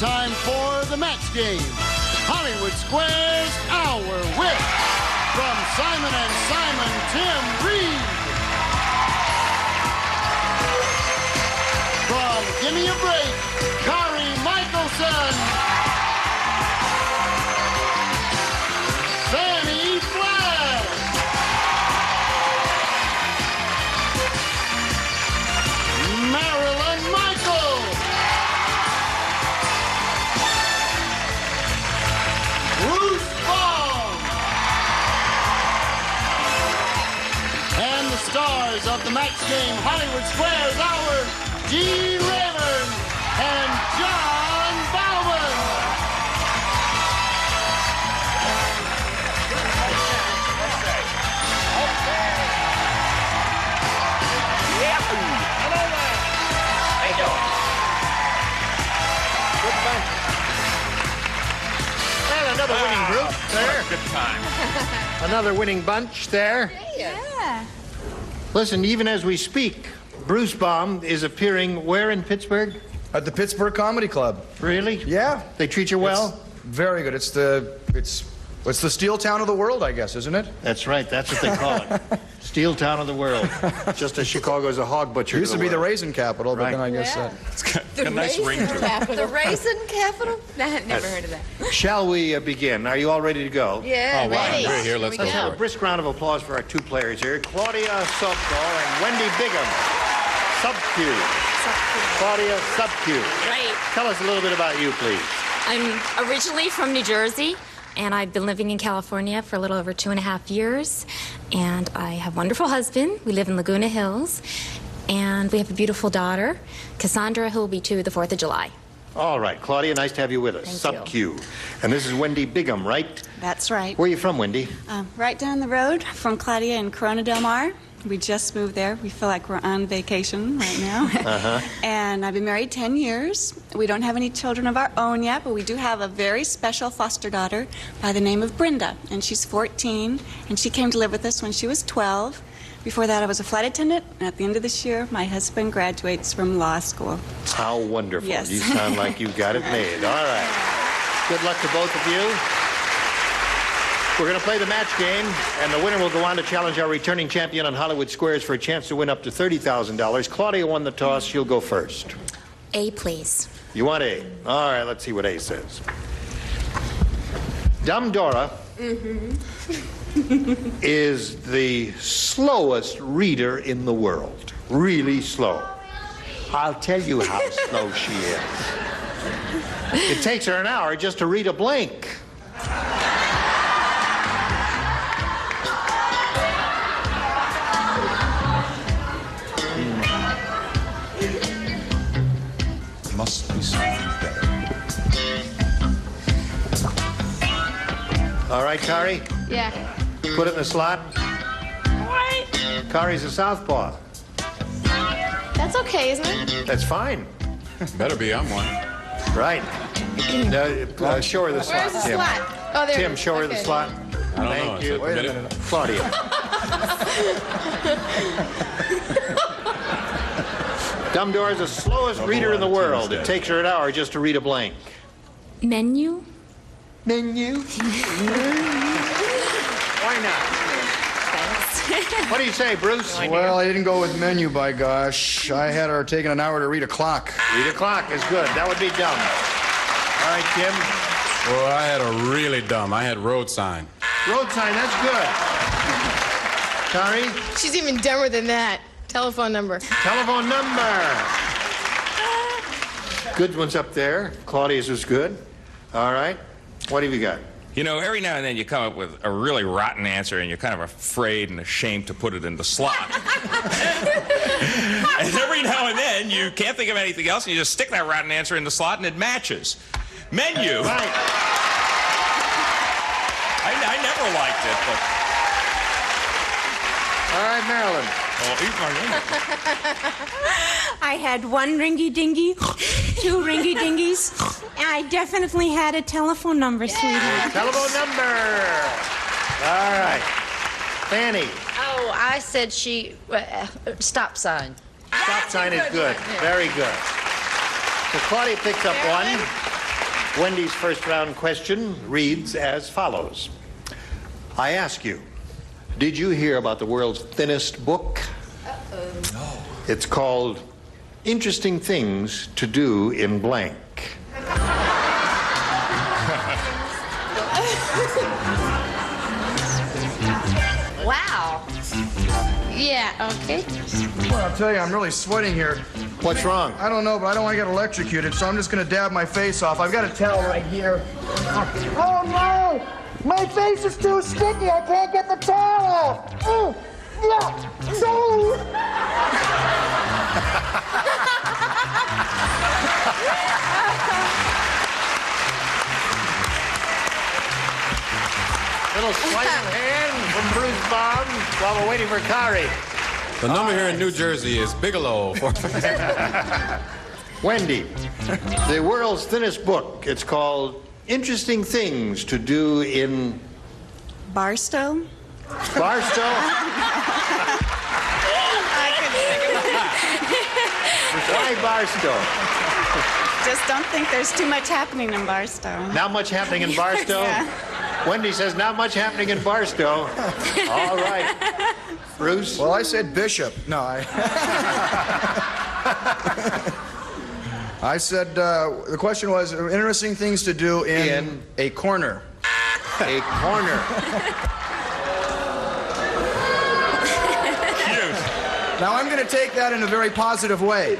time for the match game. Hollywood Squares Hour with, from Simon and Simon, Tim Reed. From Gimme a Break, Kari Michelson. Fanny Flagg. Marilyn Michael. Bruce Baum. And the stars of the match game Hollywood Squares Hour, G. Rayburn and John Bowman. Hello there. How you doing? Good bunch. Well, another winning group there. Good time. Another winning bunch there. Yeah. Listen, even as we speak, Bruce Baum is appearing where in Pittsburgh? At the Pittsburgh Comedy Club. Really? Yeah. They treat you well? It's very good. It's the steel town of the world, I guess, isn't it? That's right. That's what they call it. Steel town of the world. Just as Chicago's a hog butcher. It used to be the raisin capital, but Right. then I guess... It's got a nice ring to it. The raisin capital? Never heard of that. Shall we begin? Are you all ready to go? Yeah, Oh, wow. ready. We're here. Let's we go Have for a it. brisk round of applause for our two players here, Claudia Sobko and Wendy Bigham. Sub-Q. Claudia Sub-Q. Right. Tell us a little bit about you, please. I'm originally from New Jersey, and I've been living in California for a little over 2.5 years. And I have a wonderful husband. We live in Laguna Hills. And we have a beautiful daughter, Cassandra, who will be 2 the 4th of July. All right, Claudia, nice to have you with us. Thank you. Sub-Q. And this is Wendy Bigham, right? That's right. Where are you from, Wendy? Right down the road from Claudia in Corona Del Mar. We just moved there. We feel like we're on vacation right now. And I've been married 10 years. We don't have any children of our own yet, but we do have a very special foster daughter by the name of Brenda. And she's 14, and she came to live with us when she was 12. Before that, I was a flight attendant, and at the end of this year, my husband graduates from law school. How wonderful. Yes. You sound like you got it made. All right. Good luck to both of you. We're going to play the match game, and the winner will go on to challenge our returning champion on Hollywood Squares for a chance to win up to $30,000. Claudia won the toss. She'll go first. A, please. You want A? All right, let's see what A says. Dumb Dora is the slowest reader in the world. Really slow. I'll tell you how slow she is. It takes her an hour just to read a blank. Must be something better. All right, Kari? Yeah. Put it in the slot. What? Kari's a southpaw. That's okay, isn't it? That's fine. Better be on one. Right. Show her the slot, Where's the Tim. slot? Oh, there it Tim, is. show her the Okay. slot. I don't know. Thank Is you. it permitted? Claudia. Dumb Dora is the slowest reader in the world. It takes her an hour just to read a blank. Menu? Menu? Why not? Thanks. What do you say, Bruce? Well, I didn't go with menu, by gosh. I had her taking an hour to read a clock. Read a clock is good. That would be dumb. All right, Tim. Well, I had a really dumb. I had road sign. Road sign, that's good. Kari? She's even dumber than that. Telephone number. Telephone number. Good one's up there. Claudia's was good. All right. What have you got? You know, every now and then you come up with a really rotten answer and you're kind of afraid and ashamed to put it in the slot. And every now and then you can't think of anything else and you just stick that rotten answer in the slot and it matches. Menu. Right. I never liked it, but... All right, Marilyn. Oh, eat my menu. I had one ringy-dingy, 2 ringy-dingies, and I definitely had a telephone number, sweetheart. Telephone number. All right. Fanny. Oh, I said stop sign. Stop sign is good. Very good. So Claudia picks up one. Wendy's first round question reads as follows. I ask you, did you hear about the world's thinnest book? No. It's called Interesting Things to Do in Blank. Wow. Yeah, okay. Well, I'll tell you, I'm really sweating here. What's wrong? I don't know, but I don't want to get electrocuted, so I'm just going to dab my face off. I've got a towel right here. Oh, no! My face is too sticky. I can't get the towel off. Oh, yeah. No! Little sleight of hand from Bruce Baum while we're waiting for Kari. The number here in New Jersey is Bigelow. Wendy, the world's thinnest book. It's called Interesting Things to Do in... Barstow? Barstow? Why Barstow? Just don't think there's too much happening in Barstow. Not much happening in Barstow? Yeah. Wendy says not much happening in Barstow. All right. Bruce? Well, I said Bishop. No, I said the question was interesting things to do in a corner. A corner. Cute. Now, I'm going to take that in a very positive way.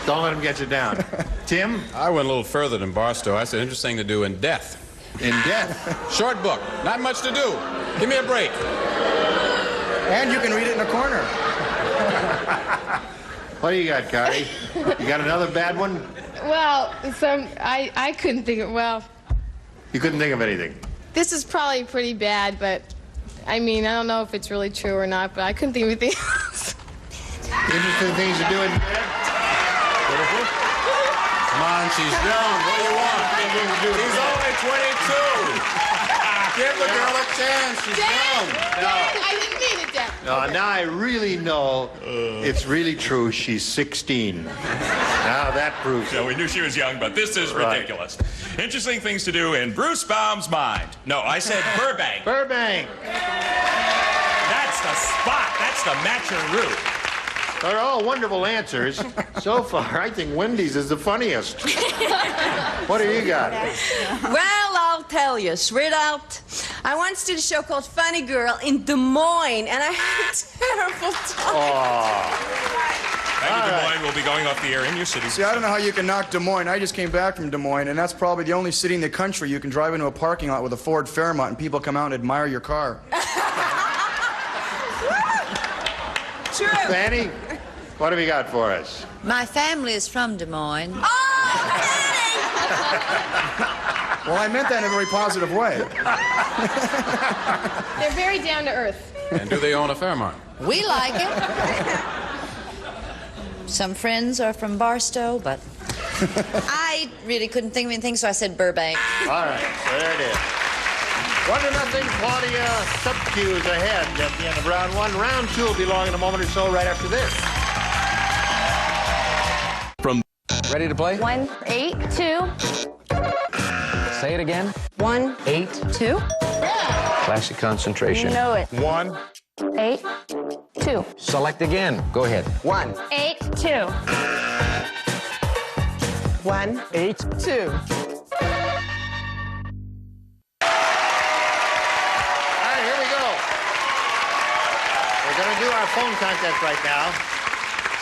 Don't let him get you down. Tim? I went a little further than Barstow. I said interesting to do in death. In death? Short book. Not much to do. Give me a break. And you can read it in a corner. What do you got, Kari? You got another bad one? Well, I couldn't think of, well, You couldn't think of anything. this is probably pretty bad, but I mean, I don't know if it's really true or not, but I couldn't think of anything else. Interesting things to do in bed? Come on, she's young. What do you want? She's only 22. Give the girl a chance. She's young. I didn't mean it, Dad. No, now I really know it's really true. She's 16. Now that proves it. So we knew she was young, but this is Right. ridiculous. Interesting things to do in Bruce Baum's mind. No, I said Burbank. Burbank. That's the spot. That's the matching route. They're all wonderful answers. So far, I think Wendy's is the funniest. What do you got? Well, I'll tell you, sweetheart. I once did a show called Funny Girl in Des Moines, and I had a terrible time. Thank you, Des Moines. We'll be going off the air in your city. See, I don't know how you can knock Des Moines. I just came back from Des Moines, and that's probably the only city in the country you can drive into a parking lot with a Ford Fairmont and people come out and admire your car. True. Fanny, what have you got for us? My family is from Des Moines. Well, I meant that in a very positive way. They're very down to earth. And do they own a Fairmont? We like it. Some friends are from Barstow, but I really couldn't think of anything, so I said Burbank. All right, there it is. 1-0, Claudia. Sub-Q's ahead at the end of round one. Round two will be long in a moment or so right after this. Ready to play? 1, 8, 2. Say it again. 1, 8. 2. Classic concentration. You know it. 1. 8, 2. Select again. Go ahead. 1. 8, 2. 1. 8. 2. We're going to do our phone contest right now.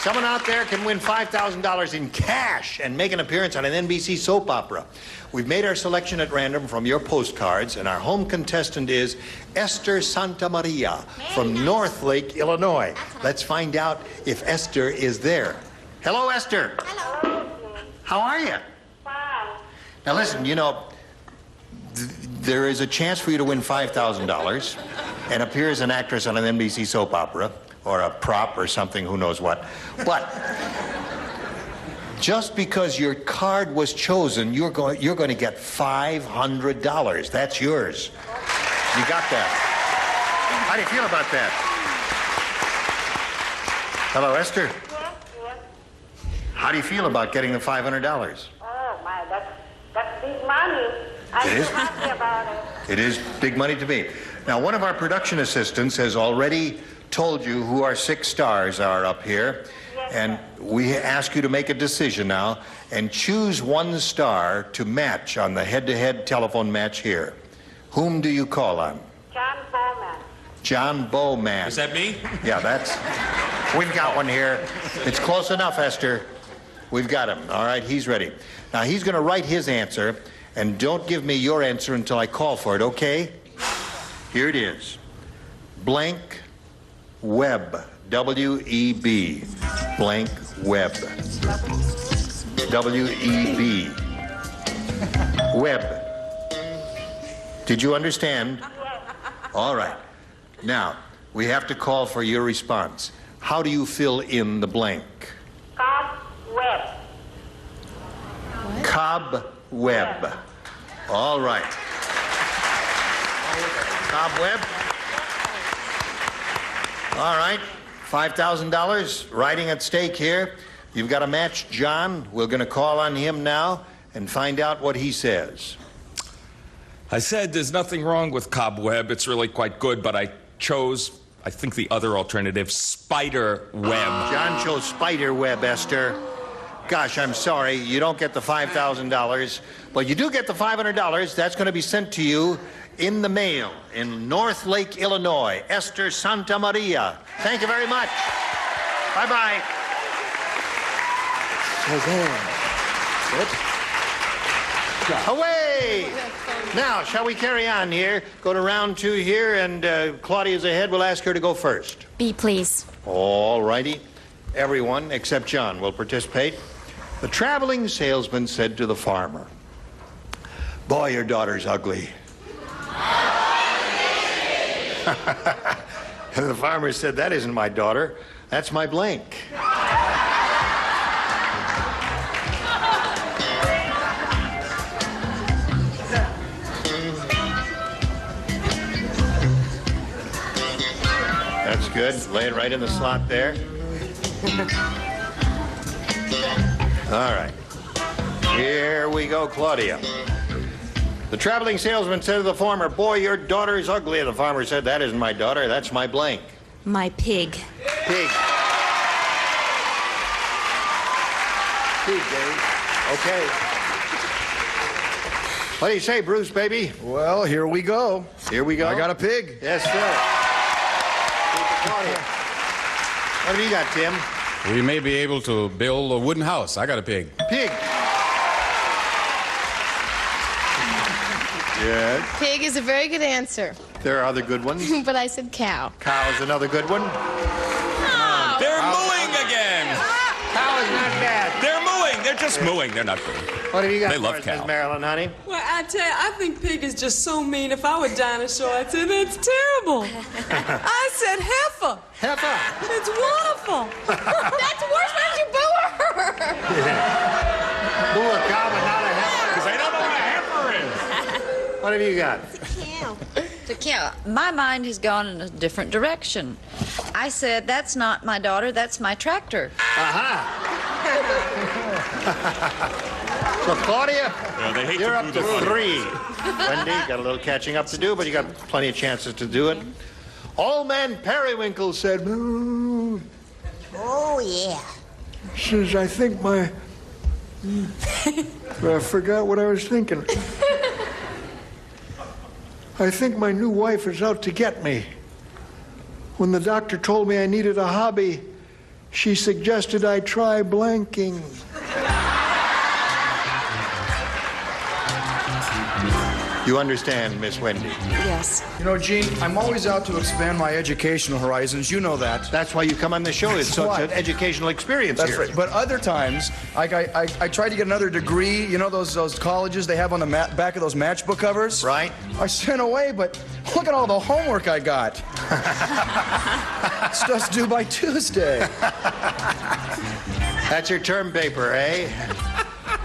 Someone out there can win $5,000 in cash and make an appearance on an NBC soap opera. We've made our selection at random from your postcards, and our home contestant is Esther Santamaria from North Lake, Illinois. Let's find out if Esther is there. Hello, Esther. Hello. How are you? Wow. Now listen, you know, there is a chance for you to win $5,000 and appear as an actress on an NBC soap opera or a prop or something, who knows what. But just because your card was chosen, you're going to get $500. That's yours. You got that. How do you feel about that? Hello, Esther. Yes. How do you feel about getting the $500? Oh, my, that's big money. I'm It is? so happy about it. It is big money to me. Now, one of our production assistants has already told you who our 6 stars are up here. And we ask you to make a decision now and choose one star to match on the head-to-head telephone match here. Whom do you call on? John Bowman. John Bowman. Is that me? Yeah, we've got one here. It's close enough, Esther. We've got him. All right, he's ready. Now, he's going to write his answer, and don't give me your answer until I call for it, okay? Here it is. Blank Web. W-E-B. Blank Web. W-E-B. Web. Did you understand? All right. Now, we have to call for your response. How do you fill in the blank? Cobweb. Cobweb. All right. Cobweb. All right. $5,000 riding at stake here. You've got to match John. We're going to call on him now and find out what he says. I said there's nothing wrong with Cobweb. It's really quite good, but I chose, I think, the other alternative, Spider Web. John chose Spider Web, Esther. Gosh, I'm sorry. You don't get the $5,000, but you do get the $500. That's going to be sent to you in the mail in North Lake, Illinois. Esther Santa Maria. Thank you very much. Bye-bye. Away! Now, shall we carry on here? Go to round 2 here, and Claudia's ahead. We'll ask her to go first. B, please. All righty. Everyone except John will participate. The traveling salesman said to the farmer, "Boy, your daughter's ugly." And the farmer said, "That isn't my daughter. That's my blank." That's good. Lay it right in the slot there. All right. Here we go, Claudia. The traveling salesman said to the farmer, "Boy, your daughter is ugly." And the farmer said, "That isn't my daughter. That's my blank." My pig. Pig. Pig, Dave. Okay. What do you say, Bruce, baby? Well, here we go. Here we go. I got a pig. Yes, sir. What have you got, Tim? We may be able to build a wooden house. I got a pig. Pig. Yes. Pig is a very good answer. There are other good ones. But I said cow. Cow is another good one. They're mooing again. Cow is not bad. They're mooing. They're just mooing. They're not mooing. What have you got They for love us, cow. Miss Marilyn, honey? Well, I tell you, I think pig is just so mean. If I were dinosaur, I'd say that's terrible. I said heifer. Heifer. It's wonderful. That's worse. Why did you boo her? Boo a cow, but not a heifer. Because they don't know what a heifer is. What have you got? To kill. My mind has gone in a different direction. I said, that's not my daughter, that's my tractor. Aha. So, Claudia, they hate you're to up boo to the funny 3. Wendy, got a little catching up to do, but you got plenty of chances to do it. Old Man Periwinkle said, Oh, yeah. Says, I think my... I forgot what I was thinking. I think my new wife is out to get me. When the doctor told me I needed a hobby, she suggested I try blanking. You understand, Miss Wendy? Yes. You know, Gene, I'm always out to expand my educational horizons. You know that. That's why you come on the show. It's such an educational experience That's here. right. But other times, I tried to get another degree. You know those colleges they have on the back of those matchbook covers? Right. I sent away, but look at all the homework I got. Stuff's due by Tuesday. That's your term paper, eh?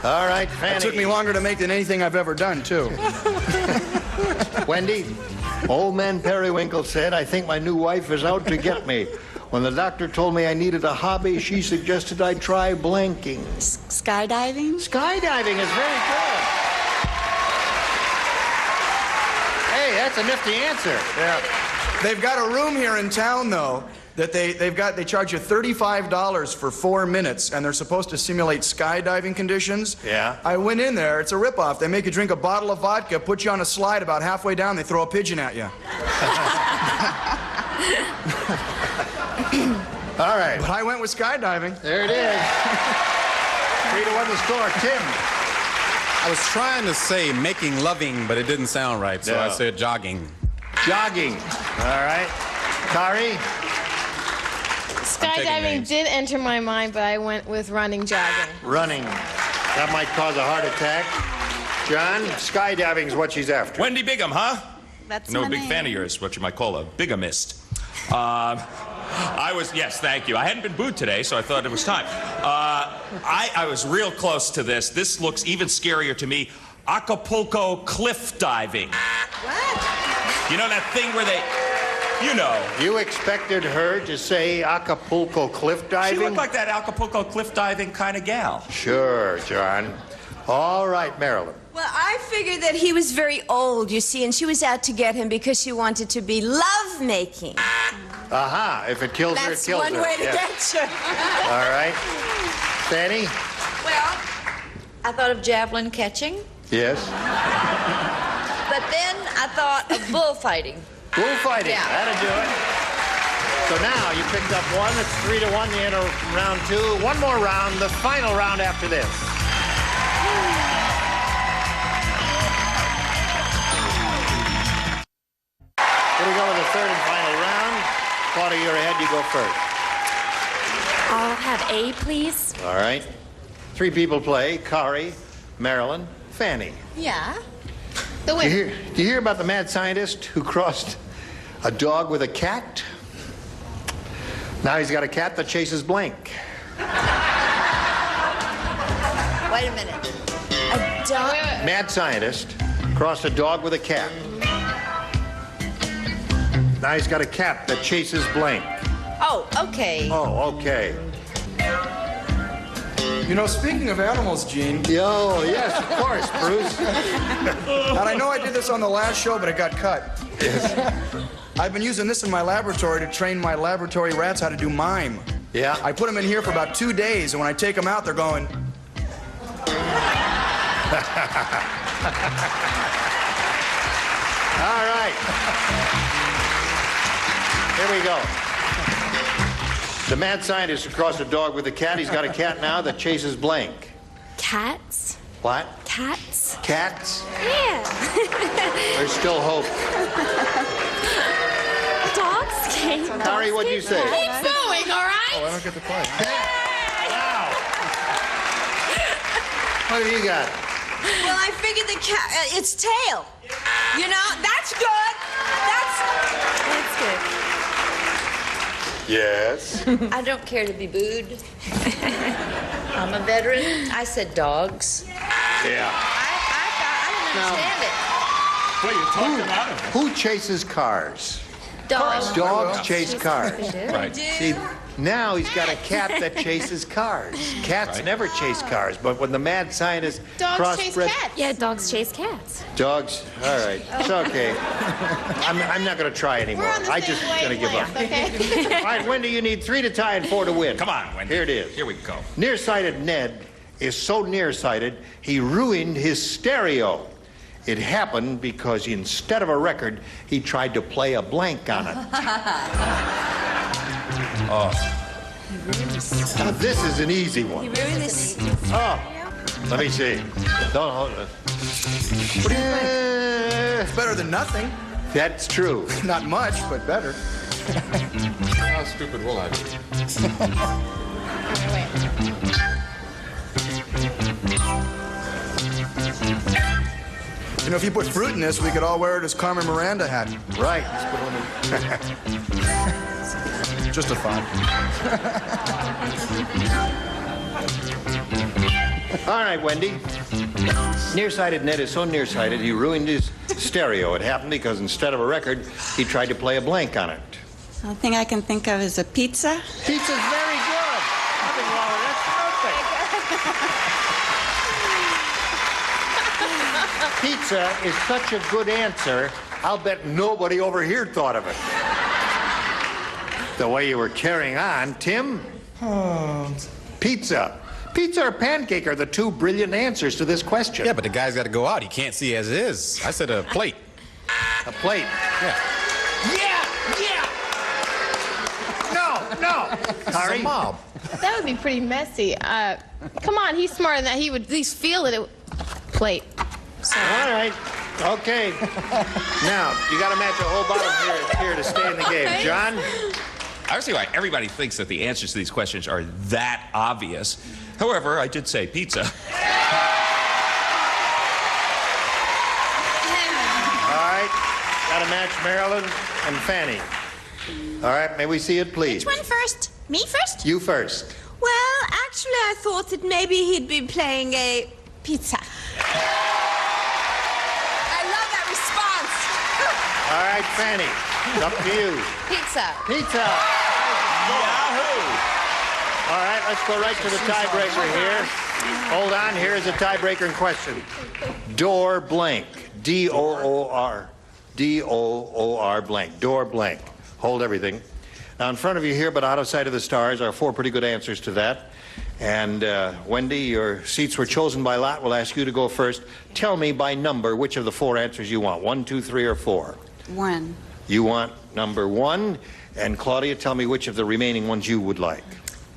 All right, Fanny. It took me longer to make than anything I've ever done, too. Wendy, Old Man Periwinkle said, I think my new wife is out to get me. When the doctor told me I needed a hobby, she suggested I try blanking. Skydiving? Skydiving is very good. that's a nifty answer. Yeah. They've got a room here in town, though, that they charge you $35 for 4 minutes, and they're supposed to simulate skydiving conditions. Yeah. I went in there. It's a ripoff. They make you drink a bottle of vodka, put you on a slide. About halfway down, they throw a pigeon at you. All right. But I went with skydiving. There it is. 3-1 the score. Tim. I was trying to say making loving, but it didn't sound right, so No. I said jogging. Jogging. All right. Kari? Skydiving did enter my mind, but I went with running, jogging. Running. That might cause a heart attack. John, skydiving's what she's after. Wendy Bigham, huh? That's No my big name. fan of yours, what you might call a bigamist. Yes, thank you. I hadn't been booed today, so I thought it was time. I was real close to this. This looks even scarier to me. Acapulco cliff diving. What? You know that thing where they, you know. You expected her to say Acapulco cliff diving? She looked like that Acapulco cliff diving kind of gal. Sure, John. All right, Marilyn. Well, I figured that he was very old, you see, and she was out to get him because she wanted to be lovemaking. Aha, if it kills her, it That's kills her. one way to Yes. get you. All right. Fanny? Well, I thought of javelin catching, Yes. but then I thought of bullfighting. Bullfighting. Yeah. That'll do it. So now you picked up one. It's 3-1. The end of round 2. One more round. The final round after this. Here we go with the third and final round. Claudia, you're ahead. You go first. I'll have A, please. All right. 3 people play. Kari, Marilyn, Fanny. Yeah. The Do winner. you hear about the mad scientist who crossed a dog with a cat? Now he's got a cat that chases blank. Wait a minute. A dog. Mad scientist crossed a dog with a cat. Now he's got a cat that chases blank. Oh, okay. Oh, okay. You know, speaking of animals, Gene. Oh, yes, of course, Bruce. And I know I did this on the last show, but it got cut. Yes. I've been using this in my laboratory to train my laboratory rats how to do mime. Yeah. I put them in here for about 2 days, and when I take them out, they're going. All right. Here we go. The mad scientist who crossed a dog with a cat. He's got a cat now that chases blank. Cats? What? Cats? Cats? Yeah. There's still hope. Dogs came. Kari, what'd you say? Keep going, all right? Oh, I don't get to play. Wow. What have you got? Well, I figured the cat, its tail. You know, that's good. That's good. Yes. I don't care to be booed. I'm a veteran. I said dogs. Yeah. I didn't understand Well, you talked him out of it. Who chases cars? it. Dogs. Dogs chase cars. Right. See, now he's got a cat that chases cars. Cats never chase cars, but when the mad scientist Dogs chase crossbred cats. Yeah, dogs chase cats. dogs. All right, it's okay. I'm not going to try anymore. We're on the I same just going to give up. wavelength, okay? All right, Wendy, you need 3 to tie and 4 to win. Come on, Wendy. Here it is. Here we go. Nearsighted Ned is so nearsighted he ruined his stereo. It happened because instead of a record, he tried to play a blank on it. Oh. Now, this is an easy one. You ruined this. Oh, let me see. Don't hold it. It's better than nothing. That's true. Not much, but better. How stupid will I be? You know, if you put fruit in this, we could all wear it as Carmen Miranda hat. Right. Just a thought. All right, Wendy. Nearsighted Ned is so nearsighted he ruined his stereo. It happened because instead of a record, he tried to play a blank on it. The thing I can think of is a pizza. Pizza's very good. Nothing wrong with that. Perfect. Pizza is such a good answer I'll bet nobody over here thought of it. The way you were carrying on, Tim? Pizza. Pizza or pancake are the two brilliant answers to this question. Yeah, but the guy's got to go out. He can't see as is. I said a plate. A plate? Yeah. No. Harry? It's a mob. That would be pretty messy. Come on, he's smarter than that. He would at least feel it. Plate. All right. Okay. Now, you got to match a whole bottom here to stay in the game. John? I don't see why everybody thinks that the answers to these questions are that obvious. However, I did say pizza. All right. Got to match Marilyn and Fanny. All right. May we see it, please? Which one first? Me first? You first. Well, actually, I thought that maybe he'd be playing a pizza. I love that response. All right, Fanny. It's up to you. Pizza. Pizza. Yahoo! All right, let's go right to the tiebreaker here. Hold on, here is a tiebreaker in question. Door blank. D-O-O-R. D-O-O-R blank. Door blank. Hold everything. Now, in front of you here, but out of sight of the stars, are four pretty good answers to that. And, Wendy, your seats were chosen by lot. We'll ask you to go first. Tell me by number which of the four answers you want. 1, 2, 3, or 4. 1. You want number 1. And Claudia, tell me which of the remaining ones you would like.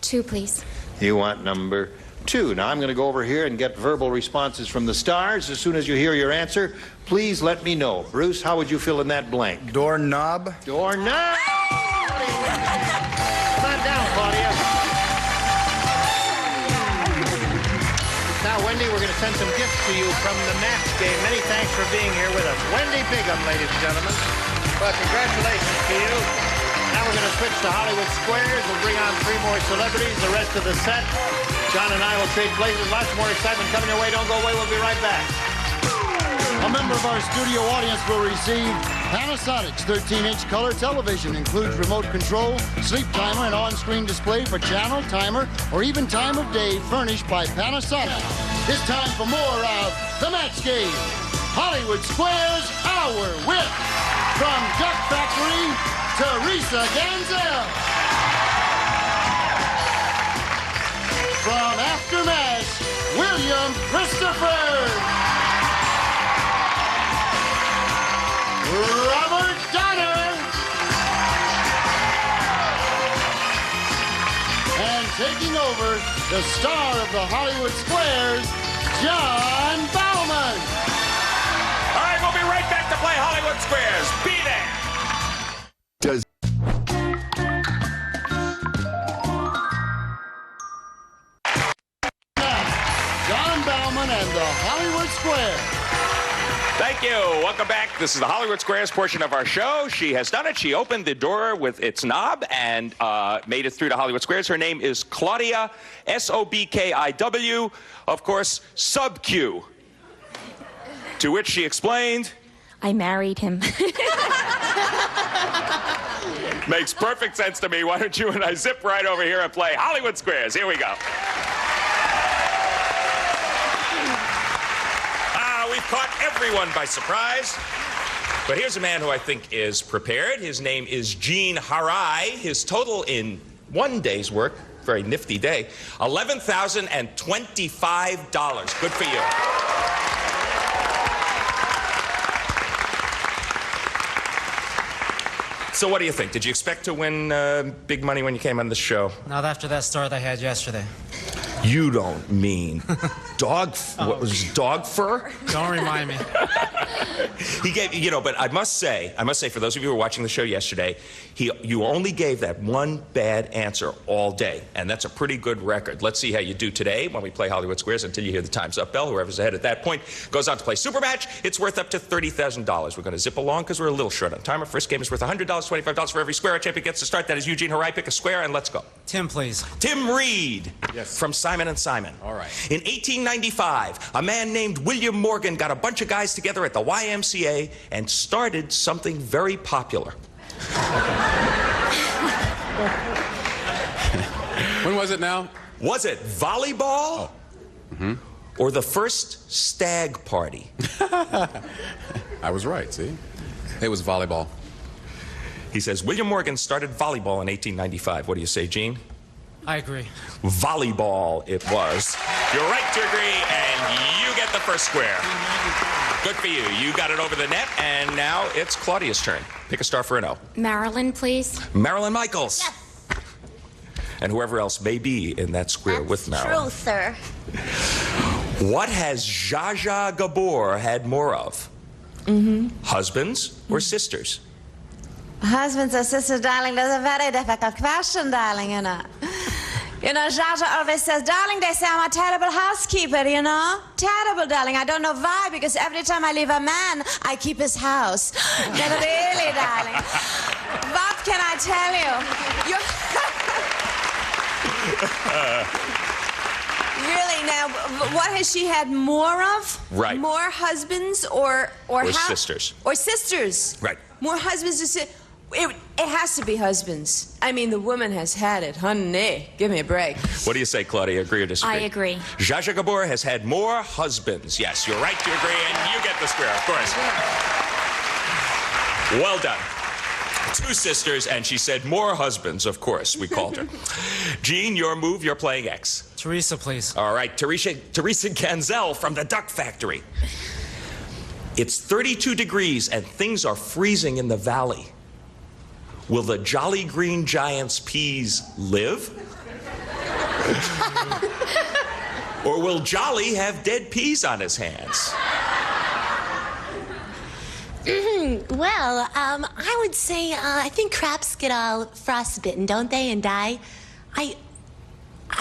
2, please. You want number 2. Now, I'm going to go over here and get verbal responses from the stars. As soon as you hear your answer, please let me know. Bruce, how would you fill in that blank? Doorknob. Doorknob! Come on down, Claudia. Now, Wendy, we're going to send some gifts to you from the match game. Many thanks for being here with us. Wendy Bigham, ladies and gentlemen. Well, congratulations to you. Now we're going to switch to Hollywood Squares. We'll bring on 3 more celebrities, the rest of the set. John and I will trade places. Lots more excitement coming your way. Don't go away. We'll be right back. A member of our studio audience will receive Panasonic's 13-inch color television. Includes remote control, sleep timer, and on-screen display for channel, timer, or even time of day, furnished by Panasonic. It's time for more of The Match Game. Hollywood Squares Hour with, from Duck Factory, Teresa Ganzel. From Aftermath, William Christopher. Robert Donner. And taking over, the star of the Hollywood Squares, John Bauman. All right, we'll be right back to play Hollywood Squares. Be there. John Bauman and the Hollywood Squares. Thank you. Welcome back. This is the Hollywood Squares portion of our show. She has done it. She opened the door with its knob and made it through to Hollywood Squares. Her name is Claudia, S-O-B-K-I-W, of course, Sub-Q. To which she explained, I married him. makes perfect sense to me. Why don't you and I zip right over here and play Hollywood Squares? Here we go. We've caught everyone by surprise. But here's a man who I think is prepared. His name is Gene Harai. His total in one day's work, very nifty day, $11,025. Good for you. So what do you think? Did you expect to win big money when you came on the show? Not after that start I had yesterday. You don't mean dog? What was dog fur? Don't remind me. He gave, but I must say, for those of you who were watching the show yesterday, you only gave that one bad answer all day, and that's a pretty good record. Let's see how you do today when we play Hollywood Squares until you hear the Time's Up bell. Whoever's ahead at that point goes on to play Super Match. It's worth up to $30,000. We're going to zip along because we're a little short on time. Our first game is worth $100, $25 for every square. Our champion gets to start. That is Eugene Harai. Pick a square and let's go. Tim, please. Tim Reed. Yes. From Simon and Simon. All right. In 1895, a man named William Morgan got a bunch of guys together at the YMCA and started something very popular. When was it now? Was it volleyball? Oh. Mm-hmm. Or the first stag party? I was right, see? It was volleyball. He says William Morgan started volleyball in 1895. What do you say, Gene? I agree. Volleyball it was. You're right to agree, and you get the first square. Good for you. You got it over the net, and now it's Claudia's turn. Pick a star for an O. Marilyn, please. Marilyn Michaels. Yes. And whoever else may be in that square with Marilyn. True, sir. What has Zsa Zsa Gabor had more of? Husbands or sisters? Husbands or sisters, darling, that's a very difficult question, darling, you know. You know, Zsa Zsa always says, darling, they say I'm a terrible housekeeper, you know? Terrible, darling. I don't know why, because every time I leave a man, I keep his house. Then really, darling. What can I tell you? Really, now, what has she had more of? Right. More husbands or sisters. Or sisters. Right. More husbands or sisters. It has to be husbands. I mean, the woman has had it. Honey, give me a break. What do you say, Claudia? Agree or disagree? I agree. Zsa Zsa Gabor has had more husbands. Yes, you're right to agree, and you get the square, of course. Well done. 2 sisters, and she said more husbands, of course, we called her. Gene, your move, you're playing X. Teresa, please. All right, Teresa Ganzel from the Duck Factory. It's 32 degrees, and things are freezing in the valley. Will the Jolly Green Giant's peas live? Or will Jolly have dead peas on his hands? Well, I would say I think crabs get all frostbitten, don't they, and die? I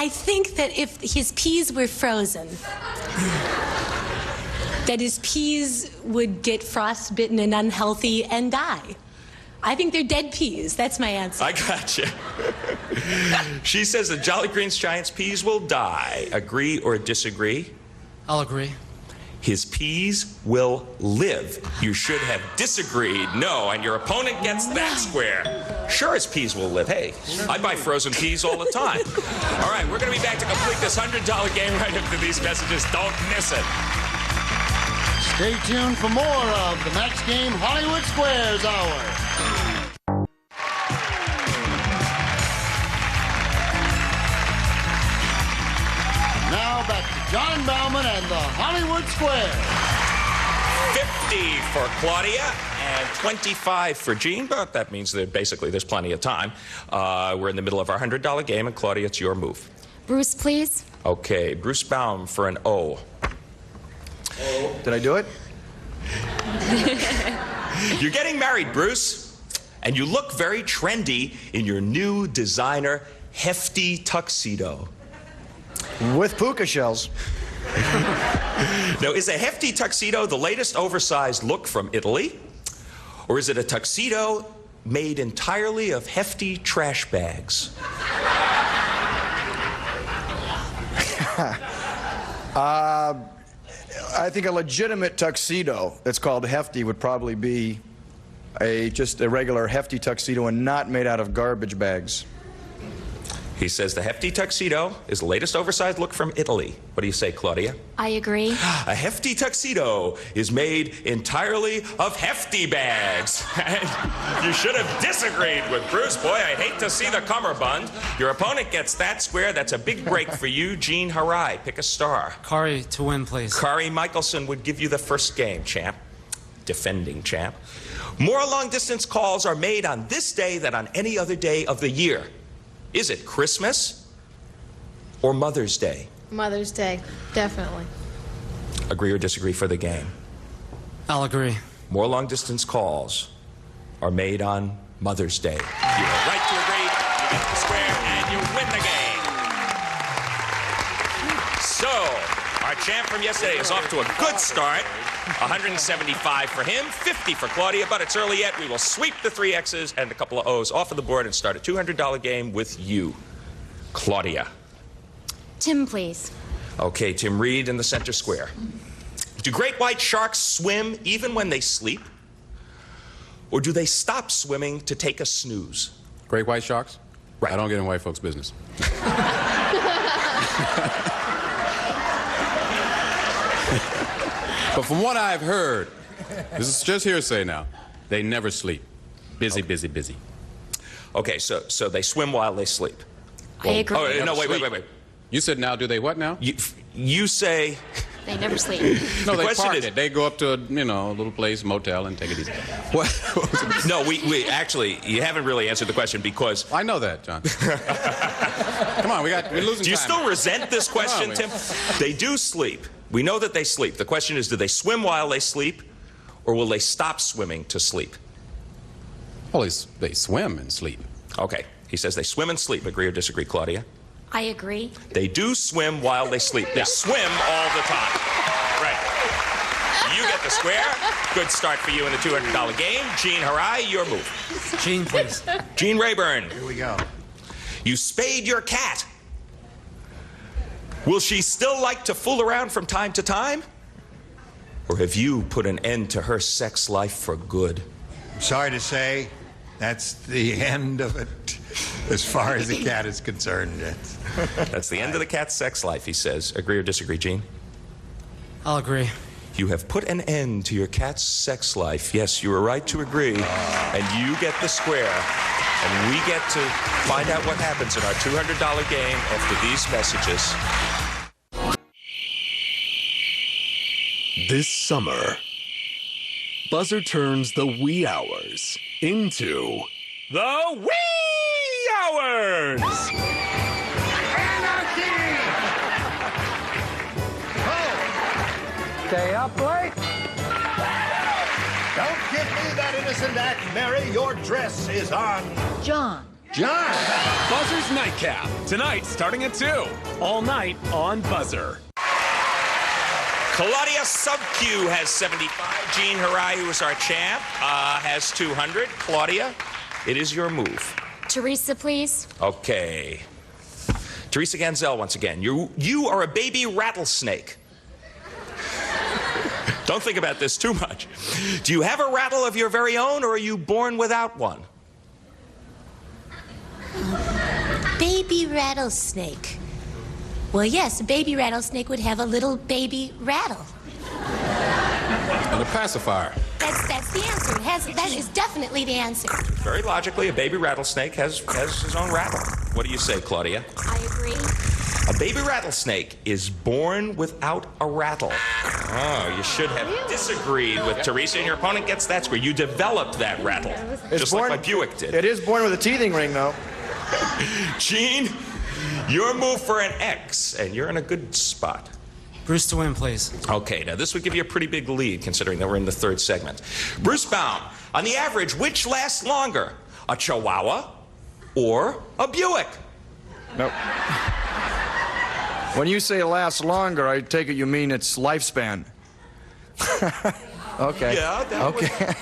think that if his peas were frozen, that his peas would get frostbitten and unhealthy and die. I think they're dead peas. That's my answer. I gotcha. She says the Jolly Green Giant's peas will die. Agree or disagree? I'll agree. His peas will live. You should have disagreed. No, and your opponent gets that square. Sure, his peas will live. Hey, I buy frozen peas all the time. All right, we're going to be back to complete this $100 game right after these messages. Don't miss it. Stay tuned for more of the Match Game Hollywood Squares Hour. Now back to John Bauman and the Hollywood Square. 50 for Claudia and 25 for Gene, but that means that basically there's plenty of time. We're in the middle of our $100 game, and Claudia, it's your move. Bruce, please. Okay, Bruce Baum for an O. Did I do it? You're getting married, Bruce, and you look very trendy in your new designer hefty tuxedo. With puka shells. Now, is a hefty tuxedo the latest oversized look from Italy? Or is it a tuxedo made entirely of hefty trash bags? I think a legitimate tuxedo that's called hefty would probably be just a regular hefty tuxedo and not made out of garbage bags. He says the hefty tuxedo is the latest oversized look from Italy. What do you say, Claudia? I agree. A hefty tuxedo is made entirely of hefty bags. You should have disagreed with Bruce. Boy, I hate to see the cummerbund. Your opponent gets that square. That's a big break for you, Gene Harai. Pick a star. Kari to win, please. Kari Michelson would give you the first game, champ. Defending champ. More long-distance calls are made on this day than on any other day of the year. Is it Christmas or Mother's Day? Mother's Day, definitely. Agree or disagree for the game? I'll agree. More long-distance calls are made on Mother's Day. You're right to agree. You get the square and you win the game. So, our champ from yesterday is off to a good start. 175 for him, 50 for Claudia, but it's early yet. We will sweep the 3 X's and a couple of O's off of the board and start a $200 game with you, Claudia. Tim, please. Okay, Tim Reed in the center square. Do great white sharks swim even when they sleep? Or do they stop swimming to take a snooze? Great white sharks? Right. I don't get in white folks' business. But from what I've heard, this is just hearsay now, They never sleep. Busy, busy, busy. Okay, so they swim while they sleep. I agree. Oh, no, wait. You said now, do they what now? You say... They never sleep. No, The they question park is- it. They go up to a little place, motel, and take it easy. What? No, we actually, you haven't really answered the question because... I know that, John. Come on, we're losing Do you time. still resent this question, Tim? They do sleep. We know that they sleep. The question is, do they swim while they sleep, or will they stop swimming to sleep? Well, they swim and sleep. Okay. He says they swim and sleep. Agree or disagree, Claudia? I agree. They do swim while they sleep. They swim all the time. Right. You get the square. Good start for you in the $200 game. Gene Harai, your move. Gene, please. Gene Rayburn. Here we go. You spayed your cat. Will she still like to fool around from time to time? Or have you put an end to her sex life for good? Sorry to say, that's the end of it as far as the cat is concerned. That's the end of the cat's sex life, he says. Agree or disagree, Gene? I'll agree. You have put an end to your cat's sex life. Yes, you were right to agree. And you get the square. And we get to find out what happens in our $200 game after these messages. This summer, Buzzer turns the wee hours into the wee hours! Stay up late. Don't give me that innocent act, Mary. Your dress is on. John. John! Buzzer's Nightcap, tonight starting at 2. All night on Buzzer. Claudia Sub-Q has 75. Gene Harai, who is our champ, has 200. Claudia, it is your move. Teresa, please. Okay. Teresa Ganzel, once again. You are a baby rattlesnake. Don't think about this too much. Do you have a rattle of your very own, or are you born without one? Baby rattlesnake. Well, yes, a baby rattlesnake would have a little baby rattle. And a pacifier. That's the answer. That is definitely the answer. Very logically, a baby rattlesnake has his own rattle. What do you say, Claudia? I agree. A baby rattlesnake is born without a rattle. Oh, you should have disagreed with Teresa, and your opponent gets that square. You developed that rattle, just like my Buick did. It is born with a teething ring, though. Gene, your move for an X, and you're in a good spot. Bruce to win, please. Okay, now this would give you a pretty big lead, considering that we're in the third segment. Bruce Baum, on the average, which lasts longer, a Chihuahua or a Buick? Nope. When you say lasts longer, I take it you mean its lifespan. Okay. Yeah, that Okay.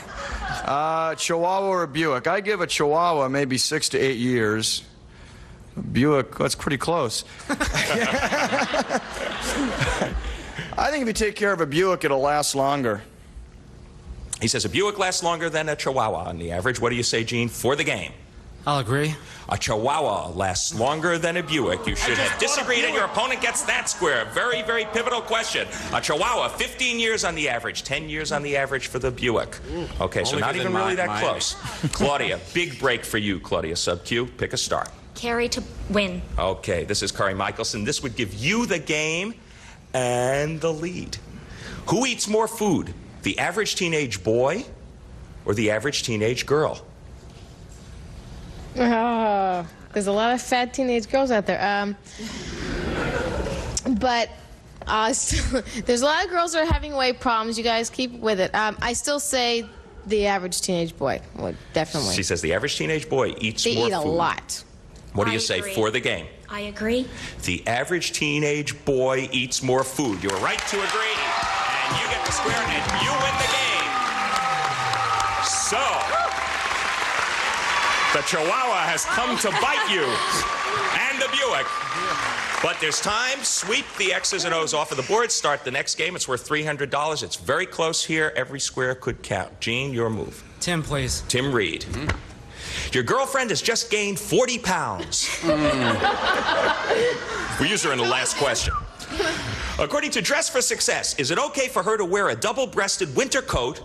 Chihuahua or Buick? I give a Chihuahua maybe 6 to 8 years. Buick, that's pretty close. I think if you take care of a Buick, it'll last longer. He says a Buick lasts longer than a Chihuahua on the average. What do you say, Gene, for the game? I'll agree. A Chihuahua lasts longer than a Buick. You should have disagreed, and your opponent gets that square. Very, very pivotal question. A Chihuahua, 15 years on the average, 10 years on the average for the Buick. Okay, so Only not within even really that mine. close. Claudia, big break for you, Claudia Sub-Q. Pick a star. Carrie to win. Okay, this is Kari Michelson. This would give you the game and the lead. Who eats more food, the average teenage boy or the average teenage girl? There's a lot of fat teenage girls out there. But there's a lot of girls that are having weight problems. You guys keep with it. I still say the average teenage boy would definitely. She says the average teenage boy eats They more eat a food. lot. What do I you say agree. for the game? I agree. The average teenage boy eats more food. You're right to agree. And you get the square and you win the game. So, the Chihuahua has come to bite you. And the Buick. But there's time. Sweep the X's and O's off of the board. Start the next game. It's worth $300. It's very close here. Every square could count. Gene, your move. Tim, please. Tim Reed. Your girlfriend has just gained 40 pounds. We used her in the last question. According to Dress for Success, is it okay for her to wear a double-breasted winter coat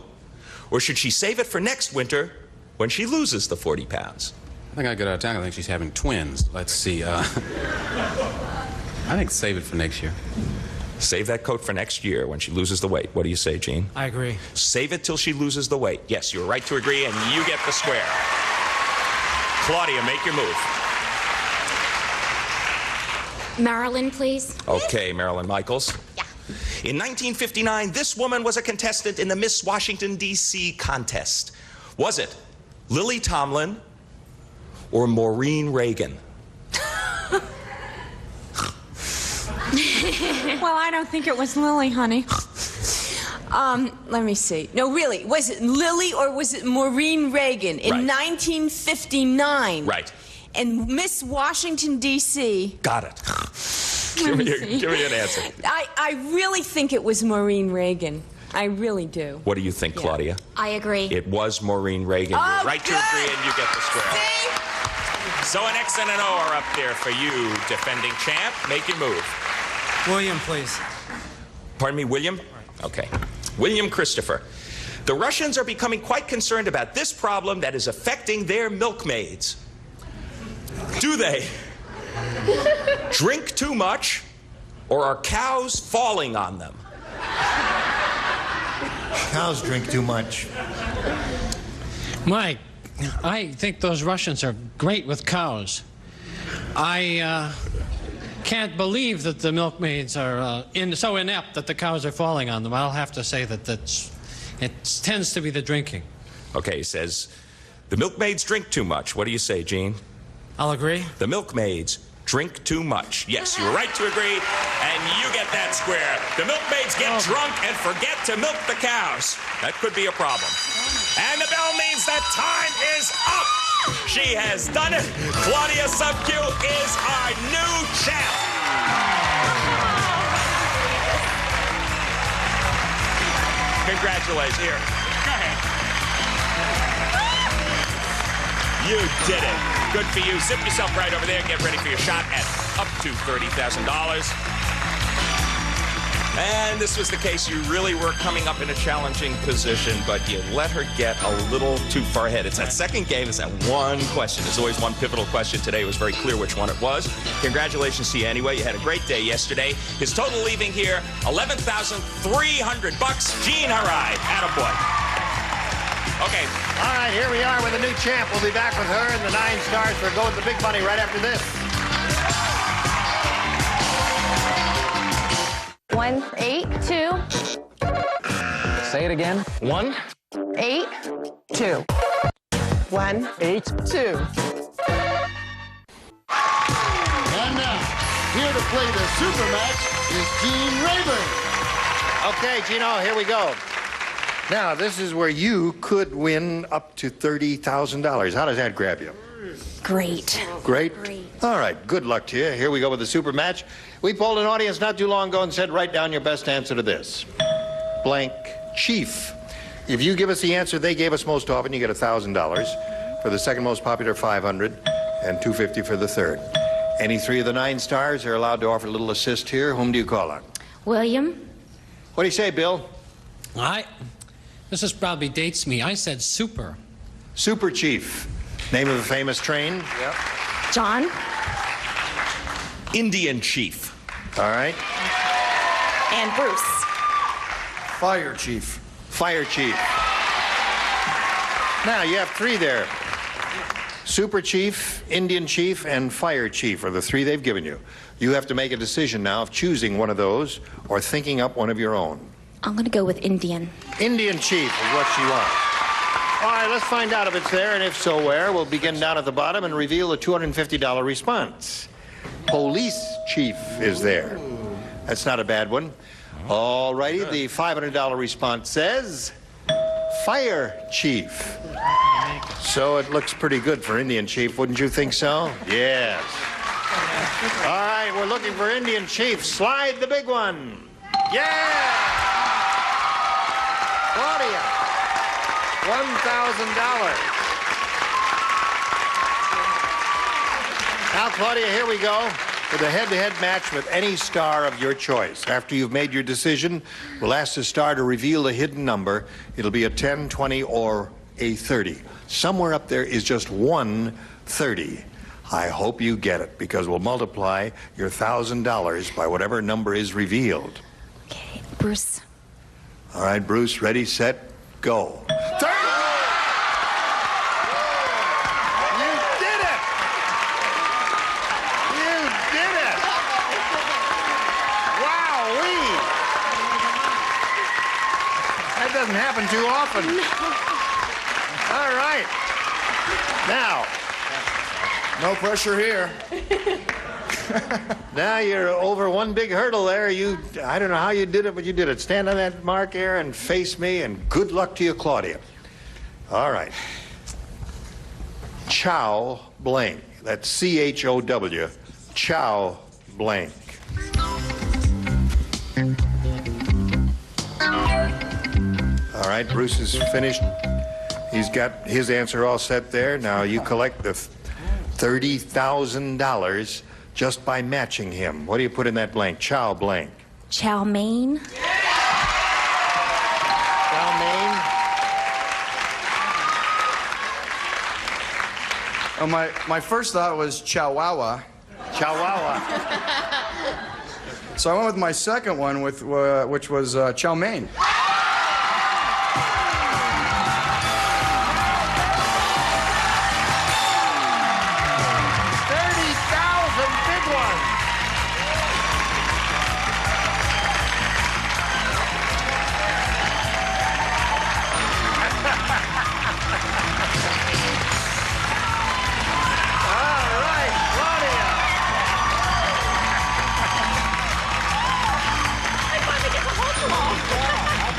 Or should she save it for next winter when she loses the 40 pounds? I think I got out of town. I think she's having twins. Let's see. I think save it for next year. Save that coat for next year when she loses the weight. What do you say, Gene? I agree. Save it till she loses the weight. Yes, you're right to agree, and you get the square. Claudia, make your move. Marilyn, please. Okay, Marilyn Michaels. Yeah. In 1959, this woman was a contestant in the Miss Washington, D.C. contest. Was it Lily Tomlin or Maureen Reagan? Well, I don't think it was Lily, honey. Let me see. No, really, was it Lily or was it Maureen Reagan in 1959? Right. And Miss Washington, D.C. Got it. give me an answer. I really think it was Maureen Reagan. I really do. What do you think, Claudia? I agree. It was Maureen Reagan. Oh, You're right to agree, and you get the square. See? So an X and an O are up there for you, defending champ. Make your move. William, please. Pardon me, William? Okay. William Christopher. The Russians are becoming quite concerned about this problem that is affecting their milkmaids. Do they drink too much, or are cows falling on them? Cows drink too much. Mike, I think those Russians are great with cows. I can't believe that the milkmaids are so inept that the cows are falling on them. I'll have to say that it tends to be the drinking. Okay, he says, the milkmaids drink too much. What do you say, Gene? I'll agree. The milkmaids drink too much. Yes, you're right to agree, and you get that square. The milkmaids get drunk and forget to milk the cows. That could be a problem. And the bell means that time is up. She has done it. Claudia Subcu is our new champ. Congratulations. Here, go ahead. You did it. Good for you. Zip yourself right over there. Get ready for your shot at up to $30,000. And this was the case. You really were coming up in a challenging position, but you let her get a little too far ahead. It's that second game. It's that one question. There's always one pivotal question. Today it was very clear which one it was. Congratulations to you anyway. You had a great day yesterday. His total leaving here, $11,300. Gene Harai. Attaboy. Okay. All right, here we are with a new champ. We'll be back with her and the 9 stars for Go with the Big Money right after this. 1, 8, 2. Say it again. 1, 8, 2. 1, 8, 2. And now, here to play the super match is Gene Rayburn. Okay, Gino, here we go. Now, this is where you could win up to $30,000. How does that grab you? Great. Great? All right, good luck to you. Here we go with the super match. We polled an audience not too long ago and said, write down your best answer to this. Blank chief. If you give us the answer they gave us most often, you get $1,000. For the second most popular, $500, and $250 for the third. Any 3 of the 9 stars are allowed to offer a little assist here. Whom do you call on? William? What do you say, Bill? This is probably dates me. I said super. Super Chief. Name of a famous train? Yep. John? Indian Chief. All right. And Bruce. Fire Chief. Fire Chief. Now, you have 3 there. Super Chief, Indian Chief, and Fire Chief are the 3 they've given you. You have to make a decision now of choosing one of those or thinking up one of your own. I'm going to go with Indian. Indian Chief is what she wants. All right, let's find out if it's there, and if so, where. We'll begin down at the bottom and reveal the $250 response. Police Chief is there. That's not a bad one. All righty, the $500 response says Fire Chief. So it looks pretty good for Indian Chief, wouldn't you think so? Yes. All right, we're looking for Indian Chief. Slide the big one. Yeah! Claudia, $1,000. Now, Claudia, here we go. with a head-to-head match with any star of your choice. After you've made your decision, we'll ask the star to reveal the hidden number. It'll be a 10, 20, or a 30. Somewhere up there is just one 30. I hope you get it, because we'll multiply your $1,000 by whatever number is revealed. Okay, Bruce. All right, Bruce, ready, set, go. 30! You did it! You did it! Wowee! That doesn't happen too often. All right. Now, no pressure here. now you're over one big hurdle there. I don't know how you did it, but you did it. Stand on that mark there and face me, and good luck to you, Claudia. All right. Chow blank. That's C-H-O-W. Chow blank. All right, Bruce is finished. He's got his answer all set there. Now you collect the $30,000 just by matching him. What do you put in that blank? Chow blank. Chow mein. Chow mein. My first thought was Chihuahua. Chihuahua. So I went with my second one, which was chow mein.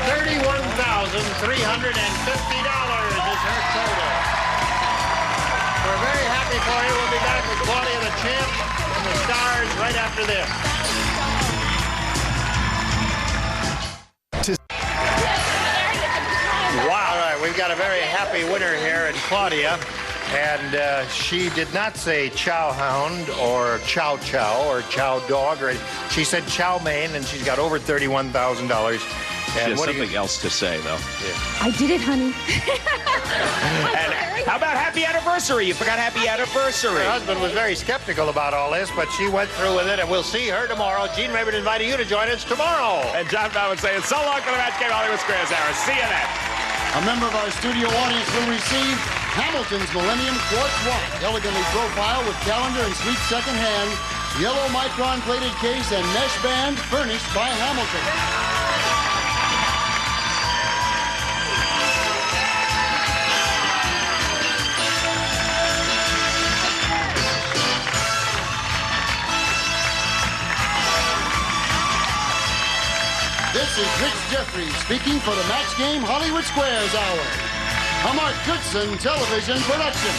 $31,350 is her total. We're very happy for you. We'll be back with Claudia the champ and the stars right after this. Wow. All right, we've got a very happy winner here in Claudia. And she did not say chow hound or chow chow or chow dog. She said chow mein, and she's got over $31,000. She has something else to say, though. Yeah. I did it, honey. And how about happy anniversary? You forgot happy anniversary. Her husband was very skeptical about all this, but she went through with it, and we'll see her tomorrow. Gene Rayburn inviting you to join us tomorrow. And John Fallon saying so long for the match game, Hollywood Squares hour. See you then. A member of our studio audience will receive Hamilton's Millennium Quartz Watch, elegantly profiled with calendar and sweet second hand, yellow micron plated case, and mesh band furnished by Hamilton. This is Rich Jeffries speaking for the Match Game Hollywood Squares Hour. A Mark Goodson television production.